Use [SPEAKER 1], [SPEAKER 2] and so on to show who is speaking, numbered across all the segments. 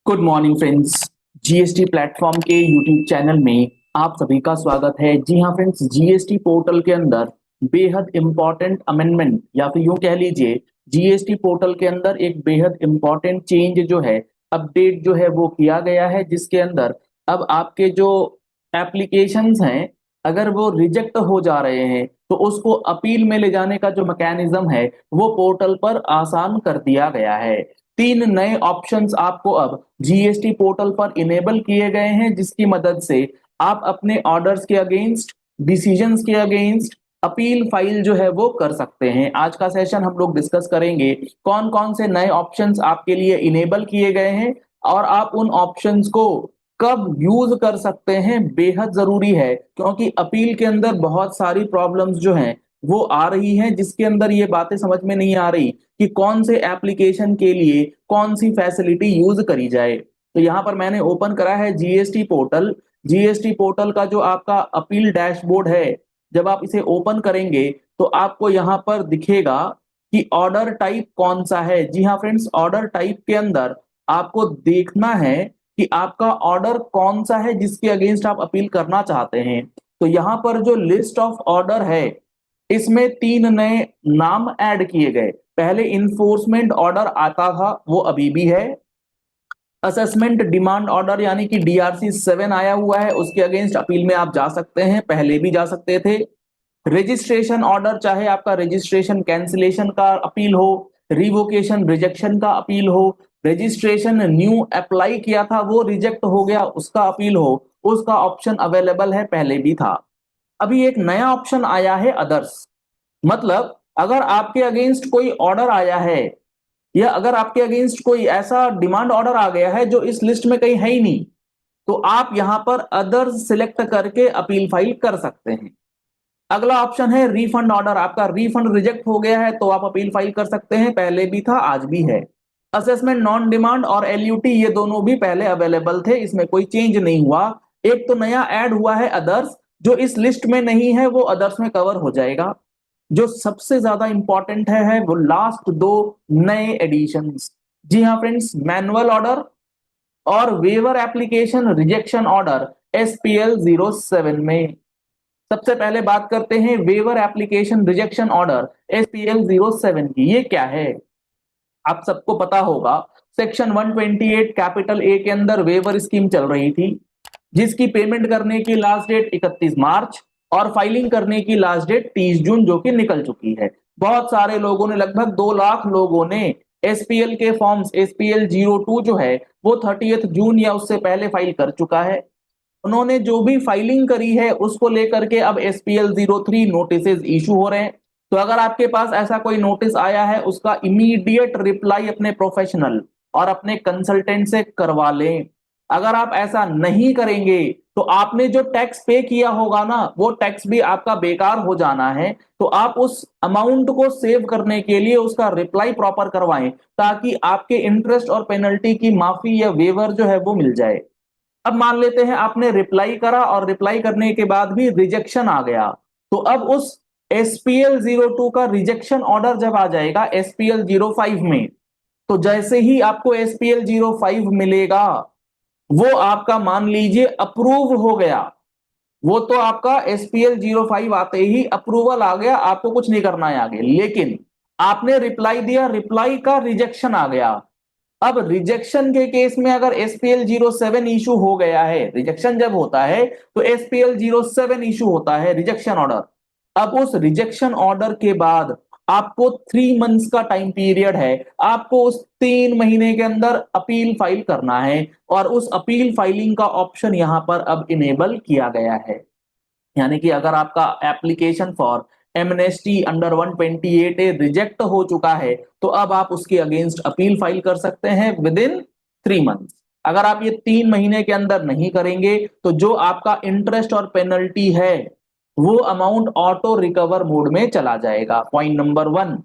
[SPEAKER 1] Good morning friends. GST platform के YouTube channel में आप सभी का स्वागत है। जी हाँ फ्रेंड्स, जीएसटी पोर्टल के अंदर बेहद इंपॉर्टेंट अमेंडमेंट या फिर यूं कह लीजिए जीएसटी पोर्टल के अंदर एक बेहद इंपॉर्टेंट चेंज जो है, अपडेट जो है वो किया गया है, जिसके अंदर अब आपके जो एप्लीकेशंस हैं अगर वो रिजेक्ट हो जा रहे हैं तो उसको अपील में ले जाने का जो मैकेनिज्म है वो पोर्टल पर आसान कर दिया गया है। तीन नए ऑप्शंस आपको अब जीएसटी पोर्टल पर इनेबल किए गए हैं, जिसकी मदद से आप अपने ऑर्डर्स के अगेंस्ट, डिसीजंस के अगेंस्ट अपील फाइल जो है वो कर सकते हैं। आज का सेशन हम लोग डिस्कस करेंगे कौन कौन से नए ऑप्शंस आपके लिए इनेबल किए गए हैं और आप उन ऑप्शंस को कब यूज कर सकते हैं। बेहद जरूरी है क्योंकि अपील के अंदर बहुत सारी प्रॉब्लम्स जो हैं वो आ रही हैं, जिसके अंदर ये बातें समझ में नहीं आ रही कि कौन से एप्लीकेशन के लिए कौन सी फैसिलिटी यूज करी जाए। तो यहाँ पर मैंने ओपन करा है जीएसटी पोर्टल। जीएसटी पोर्टल का जो आपका अपील डैशबोर्ड है, जब आप इसे ओपन करेंगे तो आपको यहाँ पर दिखेगा कि ऑर्डर टाइप कौन सा है। जी हाँ फ्रेंड्स, ऑर्डर टाइप के अंदर आपको देखना है कि आपका ऑर्डर कौन सा है जिसके अगेंस्ट आप अपील करना चाहते हैं। तो यहाँ पर जो लिस्ट ऑफ ऑर्डर है इसमें तीन नए नाम ऐड किए गए। पहले इन्फोर्समेंट ऑर्डर आता था, वो अभी भी है। असेसमेंट डिमांड ऑर्डर यानी कि डीआरसी 7 आया हुआ है, उसके अगेंस्ट अपील में आप जा सकते हैं, पहले भी जा सकते थे। रजिस्ट्रेशन ऑर्डर, चाहे आपका रजिस्ट्रेशन कैंसिलेशन का अपील हो, रिवोकेशन रिजेक्शन का अपील हो, रजिस्ट्रेशन न्यू अप्लाई किया था वो रिजेक्ट हो गया उसका अपील हो, उसका ऑप्शन अवेलेबल है, पहले भी था। अभी एक नया ऑप्शन आया है अदर्स। मतलब अगर आपके अगेंस्ट कोई ऑर्डर आया है या अगर आपके अगेंस्ट कोई ऐसा डिमांड ऑर्डर आ गया है जो इस लिस्ट में कहीं है ही नहीं, तो आप यहां पर अदर्स सिलेक्ट करके अपील फाइल कर सकते हैं। अगला ऑप्शन है रीफंड ऑर्डर। आपका रीफंड रिजेक्ट हो गया है तो आप अपील फाइल कर सकते हैं, पहले भी था आज भी है। असेसमेंट नॉन डिमांड और एलयूटी ये दोनों भी पहले अवेलेबल थे, इसमें कोई चेंज नहीं हुआ। एक तो नया ऐड हुआ है अदर्स, जो इस लिस्ट में नहीं है वो अदर्स में कवर हो जाएगा। जो सबसे ज्यादा इंपॉर्टेंट है वो लास्ट दो नए एडिशंस। जी हाँ फ्रेंड्स, मैनुअल ऑर्डर और waiver application rejection order SPL 07 में। सबसे पहले बात करते हैं waiver application rejection order SPL 07 की। ये क्या है आप सबको पता होगा, सेक्शन 128 कैपिटल ए के अंदर वेवर स्कीम चल रही थी, जिसकी पेमेंट करने की लास्ट डेट 31 मार्च और फाइलिंग करने की लास्ट डेट 30 जून जो कि निकल चुकी है। बहुत सारे लोगों ने, लगभग 2 लाख लोगों ने एसपीएल के फॉर्म्स एसपीएल 02 जो है वो 30 जून या उससे पहले फाइल कर चुका है। उन्होंने जो भी फाइलिंग करी है उसको लेकर के अब एसपीएल 03 नोटिस इशू हो रहे हैं। तो अगर आपके पास ऐसा कोई नोटिस आया है उसका इमीडिएट रिप्लाई अपने प्रोफेशनल और अपने कंसल्टेंट से करवा लें। अगर आप ऐसा नहीं करेंगे तो आपने जो टैक्स पे किया होगा ना, वो टैक्स भी आपका बेकार हो जाना है। तो आप उस अमाउंट को सेव करने के लिए उसका रिप्लाई प्रॉपर करवाएं, ताकि आपके इंटरेस्ट और पेनल्टी की माफी या वेवर जो है वो मिल जाए। अब मान लेते हैं आपने रिप्लाई करा और रिप्लाई करने के बाद भी रिजेक्शन आ गया, तो अब उस एसपीएल 02 का रिजेक्शन ऑर्डर जब आ जाएगा एसपीएल 05 में, तो जैसे ही आपको एसपीएल 05 मिलेगा वो आपका मान लीजिए अप्रूव हो गया। वो तो आपका एसपीएल 05 आते ही अप्रूवल आ गया, आपको कुछ नहीं करना है आगे। लेकिन आपने रिप्लाई दिया, रिप्लाई का रिजेक्शन आ गया। अब रिजेक्शन के केस में अगर एसपीएल 07 इशू हो गया है, रिजेक्शन जब होता है तो एसपीएल 07 इशू होता है रिजेक्शन ऑर्डर। अब उस रिजेक्शन ऑर्डर के बाद आपको 3 मंथ्स का टाइम पीरियड है, आपको उस 3 महीने के अंदर अपील फाइल करना है और उस अपील फाइलिंग का ऑप्शन यहां पर अब इनेबल किया गया है। यानी कि अगर आपका application for amnesty under 128 reject हो चुका है तो अब आप उसके अगेंस्ट अपील फाइल कर सकते हैं विद इन 3 मंथ्स। अगर आप ये 3 महीने के अंदर नहीं करेंगे तो जो आपका इंटरेस्ट और पेनल्टी है वो अमाउंट ऑटो रिकवर मोड में चला जाएगा। Point number 1।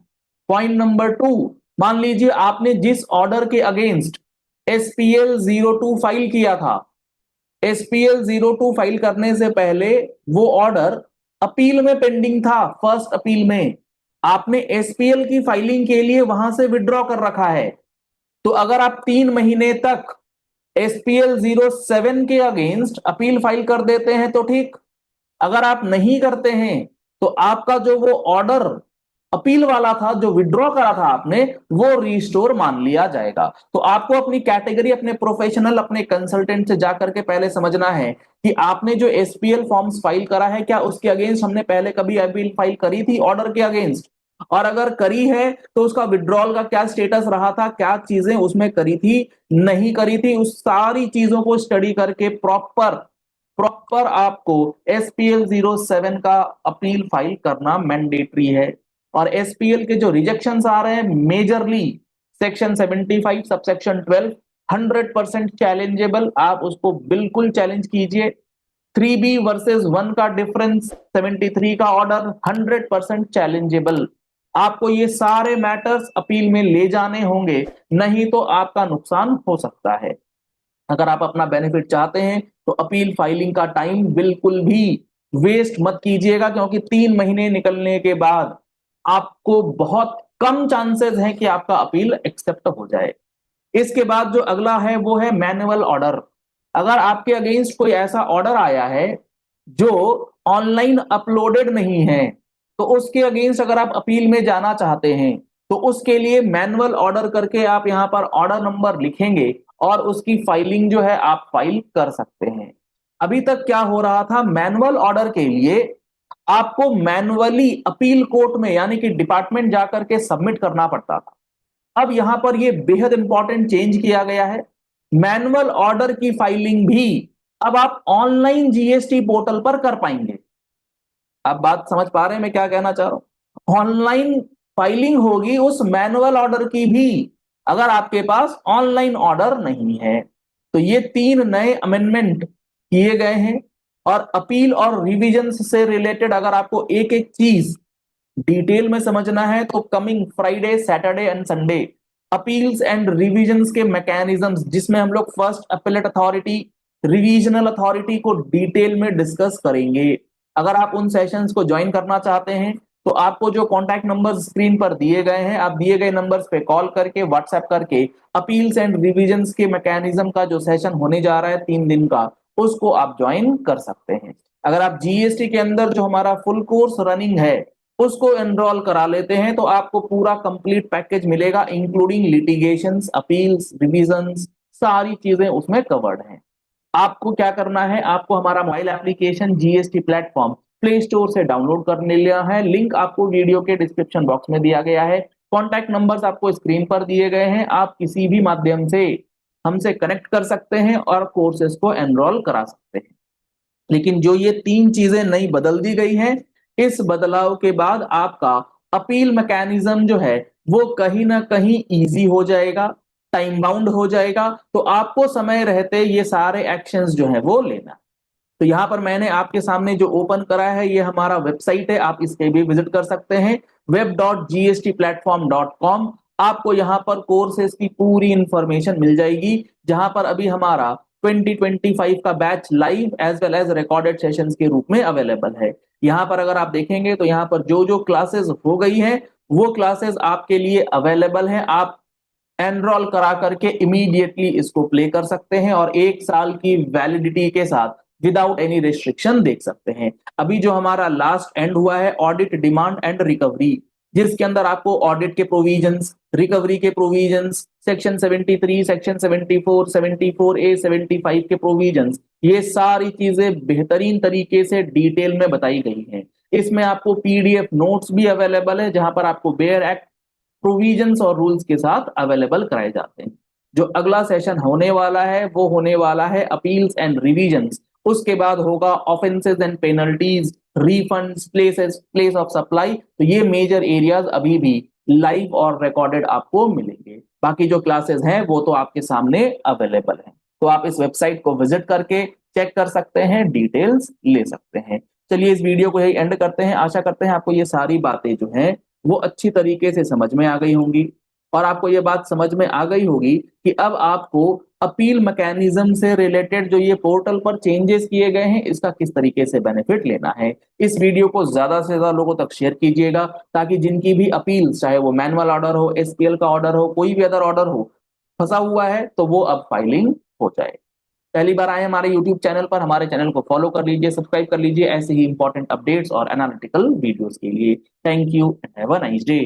[SPEAKER 1] पॉइंट नंबर 2, मान लीजिए आपने जिस ऑर्डर के अगेंस्ट एसपीएल 02 फाइल किया था, एसपीएल 02 फाइल करने से पहले वो ऑर्डर अपील में पेंडिंग था। फर्स्ट अपील में आपने एसपीएल की फाइलिंग के लिए वहां से विड्रॉ कर रखा है। तो अगर आप 3 महीने तक SPL 07 के अगेंस्ट अपील फाइल कर देते हैं तो ठीक, अगर आप नहीं करते हैं तो आपका जो वो ऑर्डर अपील वाला था, जो विड्रॉ करा था आपने, वो रिस्टोर मान लिया जाएगा। तो आपको अपनी कैटेगरी, अपने प्रोफेशनल, अपने कंसल्टेंट से जाकर के पहले समझना है कि आपने जो SPL फॉर्म्स फाइल करा है, क्या उसके अगेंस्ट हमने पहले कभी अपील फाइल करी थी ऑर्डर के अगेंस्ट, और अगर करी है तो उसका विड्रॉल का क्या स्टेटस रहा था, क्या चीजें उसमें करी थी, नहीं करी थी, उस सारी चीजों को स्टडी करके प्रॉपर प्रॉपर आपको SPL 07 का अपील फाइल करना मैंडेटरी है। और SPL के जो रिजेक्शंस आ रहे हैं मेजरली सेक्शन 75 सबसेक्शन 12 100% चैलेंजेबल, आप उसको बिल्कुल चैलेंज कीजिए। 3B वर्सेस 1 का डिफरेंस, 73 का ऑर्डर 100% चैलेंजेबल। आपको ये सारे मैटर्स अपील में ले जाने होंगे, नहीं तो आपका नुकसान हो सकता है। अगर आप अपना बेनिफिट चाहते हैं तो अपील फाइलिंग का टाइम बिल्कुल भी वेस्ट मत कीजिएगा, क्योंकि 3 महीने निकलने के बाद आपको बहुत कम चांसेस हैं कि आपका अपील एक्सेप्ट हो जाए। इसके बाद जो अगला है वो है मैनुअल ऑर्डर। अगर आपके अगेंस्ट कोई ऐसा ऑर्डर आया है जो ऑनलाइन अपलोडेड नहीं है, तो उसके अगेंस्ट अगर आप अपील में जाना चाहते हैं तो उसके लिए मैनुअल ऑर्डर करके आप यहां पर ऑर्डर नंबर लिखेंगे और उसकी फाइलिंग जो है आप फाइल कर सकते हैं। अभी तक क्या हो रहा था, मैनुअल ऑर्डर के लिए आपको मैनुअली अपील कोर्ट में यानी कि डिपार्टमेंट जाकर के सबमिट करना पड़ता था। अब यहां पर यह बेहद इंपॉर्टेंट चेंज किया गया है, मैनुअल ऑर्डर की फाइलिंग भी अब आप ऑनलाइन GST पोर्टल पर कर पाएंगे। आप बात समझ पा रहे हैं मैं क्या कहना चाह रहा हूं? ऑनलाइन फाइलिंग होगी उस मैनुअल ऑर्डर की भी, अगर आपके पास ऑनलाइन ऑर्डर नहीं है। तो ये 3 नए अमेंडमेंट किए गए हैं। और अपील और रिविजन से रिलेटेड अगर आपको एक एक चीज डिटेल में समझना है तो coming Friday, Saturday and Sunday appeals and revisions के मैकेनिज्म्स, जिसमें हम लोग फर्स्ट अपीलेट अथॉरिटी, रिवीजनल अथॉरिटी को डिटेल में डिस्कस करेंगे। अगर आप उन सेशंस को ज्वाइन करना चाहते हैं तो आपको जो कॉन्टैक्ट नंबर्स स्क्रीन पर दिए गए हैं, आप दिए गए नंबर्स पे कॉल करके, व्हाट्सएप करके अपील्स एंड रिविजन्स के मैकेनिज्म का जो सेशन होने जा रहा है 3 दिन का, उसको आप ज्वाइन कर सकते हैं। अगर आप GST के अंदर जो हमारा फुल कोर्स रनिंग है उसको एनरोल करा लेते हैं तो आपको पूरा कंप्लीट पैकेज मिलेगा, इंक्लूडिंग लिटिगेशंस, अपील्स, रिविजन्स, सारी चीजें उसमें कवर्ड हैं। आपको क्या करना है, आपको हमारा mobile application GST platform play store से डाउनलोड करने लिया है। लिंक आपको वीडियो के डिस्क्रिप्शन बॉक्स में दिया गया है। कॉन्टैक्ट नंबर्स आपको स्क्रीन पर दिए गए हैं। आप किसी भी माध्यम से हमसे कनेक्ट कर सकते हैं और कोर्सेज को एनरोल करा सकते हैं। लेकिन जो ये 3 चीजें नई बदल दी गई हैं, इस बदलाव के बाद आपका अपील मैकेनिज्म जो है वो कहीं ना कहीं इजी हो जाएगा, टाइम बाउंड हो जाएगा। तो आपको समय रहते ये सारे एक्शंस जो है वो लेना। तो यहां पर मैंने आपके सामने जो ओपन करा है ये हमारा वेबसाइट है, आप इस पे भी विजिट कर सकते हैं, web.gstplatform.com। आपको यहां पर कोर्सेज की पूरी इंफॉर्मेशन मिल जाएगी, जहां पर अभी हमारा 2025 का batch live as well as recorded sessions के रूप में अवेलेबल है। यहां पर अगर आप देखेंगे तो यहां पर जो जो क्लासेस हो गई हैं वो क्लासेस आपके लिए अवेलेबल हैं। आप एनरोल करा करके इमीडिएटली इसको प्ले कर सकते हैं और 1 साल की वैलिडिटी के साथ विदाउट एनी रिस्ट्रिक्शन देख सकते हैं। अभी जो हमारा लास्ट एंड हुआ है ऑडिट, डिमांड एंड रिकवरी, जिसके अंदर आपको ऑडिट के प्रोविजंस, रिकवरी के प्रोविजंस, सेक्शन 73, सेक्शन 74, 74A, 75 के प्रोविजंस, ये सारी चीजें बेहतरीन तरीके से डिटेल में बताई गई हैं। इसमें आपको PDF नोट्स भी अवेलेबल है, जहां पर आपको बेयर एक्ट प्रोविजंस और रूल्स के साथ अवेलेबल कराए जाते हैं। जो अगला सेशन होने वाला है वो होने वाला है अपील्स एंड रिविजन्स। उसके बाद होगा offences and penalties, refunds, place of supply. तो ये मेजर एरियाज अभी भी लाइव और रिकॉर्डेड आपको मिलेंगे। बाकी जो क्लासेस हैं वो तो आपके सामने अवेलेबल हैं। तो आप इस वेबसाइट को विजिट करके चेक कर सकते हैं, डिटेल्स ले सकते हैं। चलिए इस वीडियो को यही एंड करते हैं। आशा करते हैं आपको ये सारी बातें जो हैं वो अच्छी तरीके से समझ में आ गई होंगी और आपको ये बात समझ में आ गई होगी कि अब आपको अपील मैकेनिज्म से रिलेटेड जो ये पोर्टल पर चेंजेस किए गए हैं इसका किस तरीके से बेनिफिट लेना है। इस वीडियो को ज्यादा से ज्यादा लोगों तक शेयर कीजिएगा, ताकि जिनकी भी अपील, चाहे वो मैनुअल ऑर्डर हो, SPL का ऑर्डर हो, कोई भी अदर ऑर्डर हो, फंसा हुआ है तो वो अब फाइलिंग हो जाए। पहली बार आए हमारे यूट्यूब चैनल पर, हमारे चैनल को फॉलो कर लीजिए, सब्सक्राइब कर लीजिए ऐसे ही इंपॉर्टेंट अपडेट्स और एनालिटिकल वीडियोस के लिए। Thank you and have a nice day.